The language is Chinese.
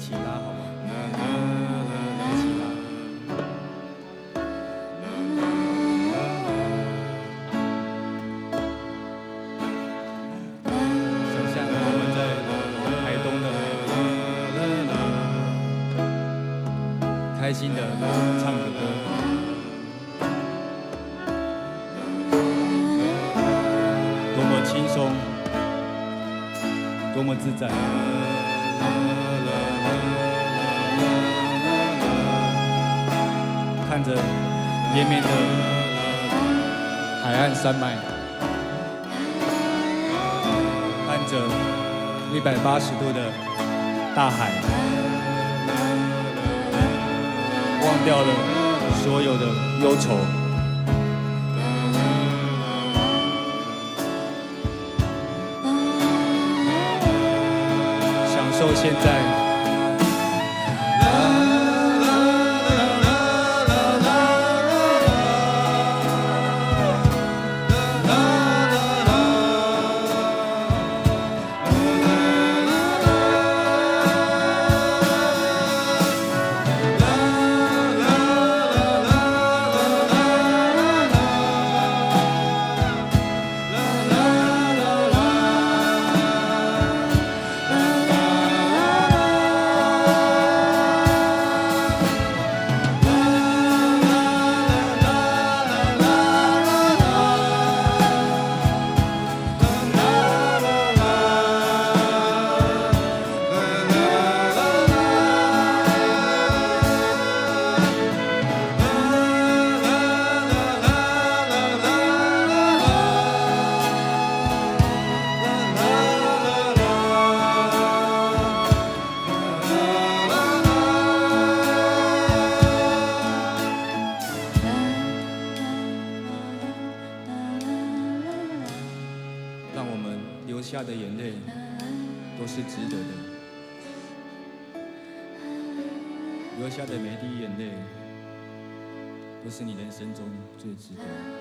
起拉好吗？一起拉。想象我们在台东的开心的唱着歌。多么轻松，多么自在。看着连绵的海岸山脉，看着180度的大海，忘掉了所有的忧愁。享受现在。让我们流下的眼泪都是值得的，流下的每滴眼泪都是你人生中最值得的。